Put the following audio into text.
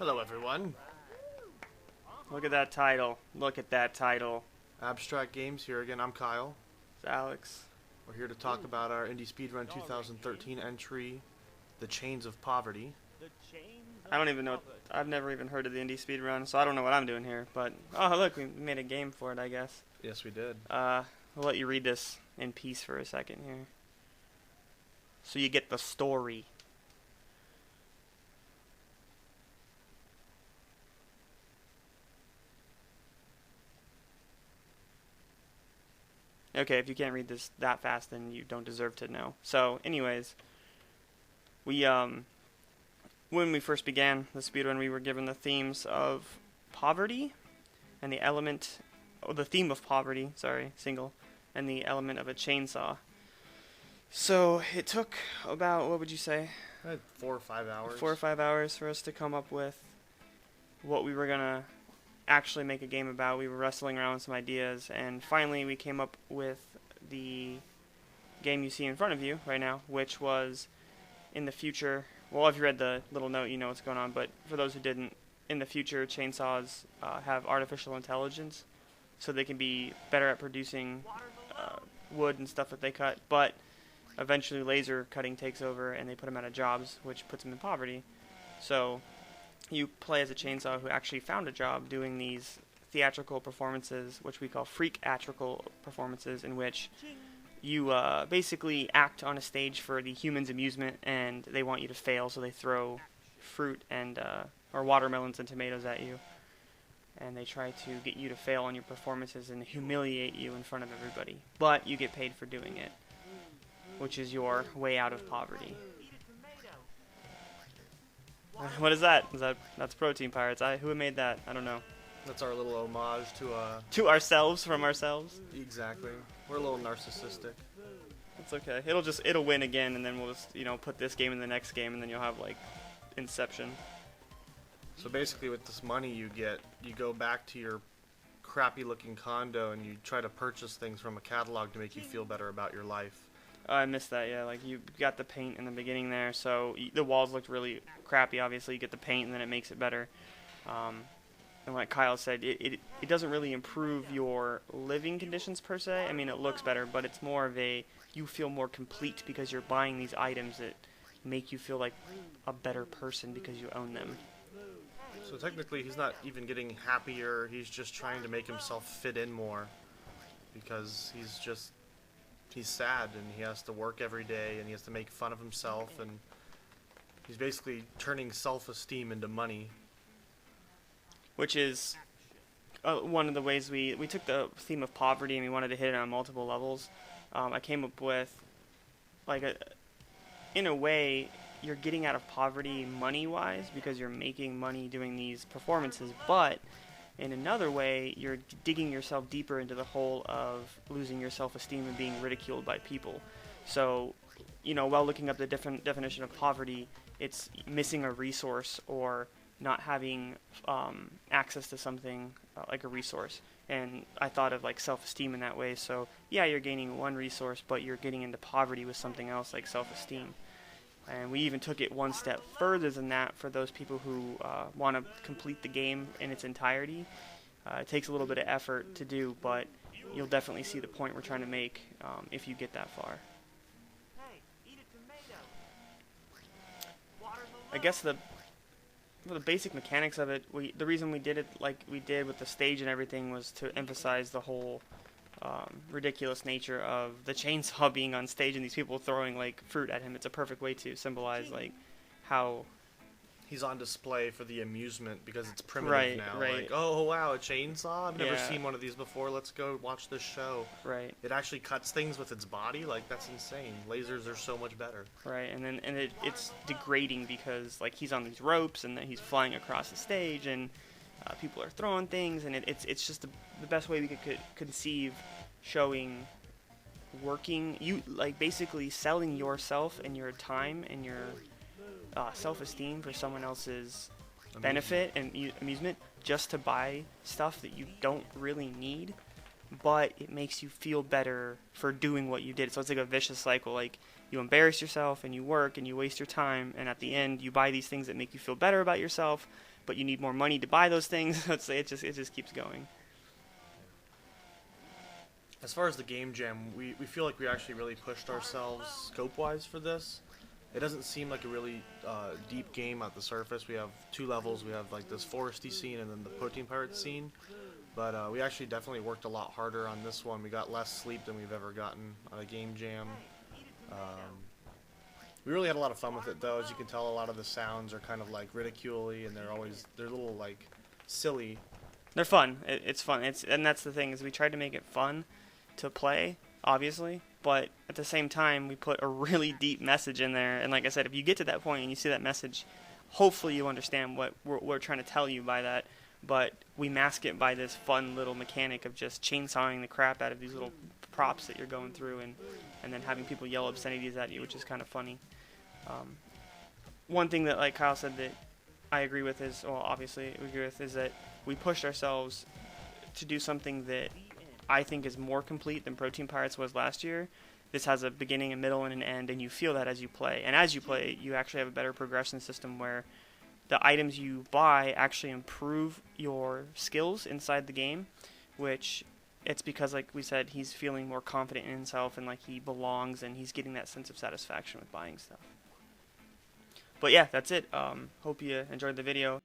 Hello, everyone. Look at that title. Look at that title. AbstraktGames here again. I'm Kyle. It's Alex. We're here to talk about our IndieSpeedRun 2013 entry, The Chains of Poverty. I don't even know. I've never even heard of the IndieSpeedRun, so I don't know what I'm doing here. But, oh, look, we made a game for it, I guess. Yes, we did. I'll let you read this in peace for a second here. So you get the story. Okay, if you can't read this that fast, then you don't deserve to know. So, anyways, we when we first began the speedrun, we were given the themes of poverty and the theme of poverty, single, and the element of a chainsaw. So it took about, what would you say? 4 or 5 hours. 4 or 5 hours for us to come up with what we were gonna actually make a game about. We were wrestling around with some ideas, and finally we came up with the game you see in front of you right now, which was in the future. Well, if you read the little note, you know what's going on, but for those who didn't, in the future, chainsaws have artificial intelligence, so they can be better at producing wood and stuff that they cut, but eventually laser cutting takes over, and they put them out of jobs, which puts them in poverty. So you play as a chainsaw who actually found a job doing these theatrical performances, which we call freak-atrical performances, in which you basically act on a stage for the humans' amusement, and they want you to fail, so they throw fruit and or watermelons and tomatoes at you, and they try to get you to fail on your performances and humiliate you in front of everybody. But you get paid for doing it, which is your way out of poverty. What is that? That's Protein Pirates? Who made that? I don't know. That's our little homage To ourselves from ourselves. Exactly. We're a little narcissistic. It's okay. It'll win again, and then we'll just put this game in the next game, and then you'll have like Inception. So basically, with this money you get, you go back to your crappy-looking condo and you try to purchase things from a catalog to make you feel better about your life. I missed that, yeah. Like, you got the paint in the beginning there, so the walls looked really crappy, obviously. You get the paint, and then it makes it better. And like Kyle said, it doesn't really improve your living conditions, per se. I mean, it looks better, but it's more of you feel more complete because you're buying these items that make you feel like a better person because you own them. So technically, he's not even getting happier. He's just trying to make himself fit in more because he's sad, and he has to work every day, and he has to make fun of himself, and he's basically turning self-esteem into money. Which is one of the ways we took the theme of poverty and we wanted to hit it on multiple levels. I came up with, in a way, you're getting out of poverty money-wise because you're making money doing these performances, but in another way, you're digging yourself deeper into the hole of losing your self-esteem and being ridiculed by people. So, while looking up the different definition of poverty, it's missing a resource or not having access to something like a resource. And I thought of like self-esteem in that way. So, yeah, you're gaining one resource, but you're getting into poverty with something else like self-esteem. And we even took it one step further than that for those people who want to complete the game in its entirety. It takes a little bit of effort to do, but you'll definitely see the point we're trying to make if you get that far. I guess the basic mechanics of it, the reason we did it like we did with the stage and everything was to emphasize the whole ridiculous nature of the chainsaw being on stage and these people throwing like fruit at him. It's a perfect way to symbolize like how he's on display for the amusement because it's primitive now. Right. Like, oh wow, a chainsaw? I've never Yeah. seen one of these before. Let's go watch this show. Right. It actually cuts things with its body. Like, that's insane. Lasers are so much better. Right, and it's degrading because like he's on these ropes and then he's flying across the stage and people are throwing things, and it's just the best way we could conceive showing working you like basically selling yourself and your time and your self-esteem for someone else's benefit and amusement just to buy stuff that you don't really need, but it makes you feel better for doing what you did. So it's like a vicious cycle. Like, you embarrass yourself and you work and you waste your time, and at the end you buy these things that make you feel better about yourself, but you need more money to buy those things. It just keeps going. As far as the game jam, we feel like we actually really pushed ourselves scope-wise for this. It doesn't seem like a really deep game at the surface. We have 2 levels. We have like this foresty scene and then the protein pirate scene. But we actually definitely worked a lot harder on this one. We got less sleep than we've ever gotten on a game jam. We really had a lot of fun with it, though. As you can tell, a lot of the sounds are kind of like ridicule-y, and they're a little like silly. They're fun. It's fun. And that's the thing, is we tried to make it fun to play, obviously, but at the same time we put a really deep message in there. And like I said, if you get to that point and you see that message, hopefully you understand what we're trying to tell you by that. But we mask it by this fun little mechanic of just chainsawing the crap out of these little props that you're going through, and then having people yell obscenities at you, which is kind of funny. One thing that, like Kyle said, that I agree with is, well, obviously we agree with, is that we pushed ourselves to do something that I think is more complete than Protein Pirates was last year. This has a beginning, a middle, and an end, and you feel that as you play. And as you play, you actually have a better progression system where the items you buy actually improve your skills inside the game, which it's because, like we said, he's feeling more confident in himself and like he belongs, and he's getting that sense of satisfaction with buying stuff. But yeah, that's it. Hope you enjoyed the video.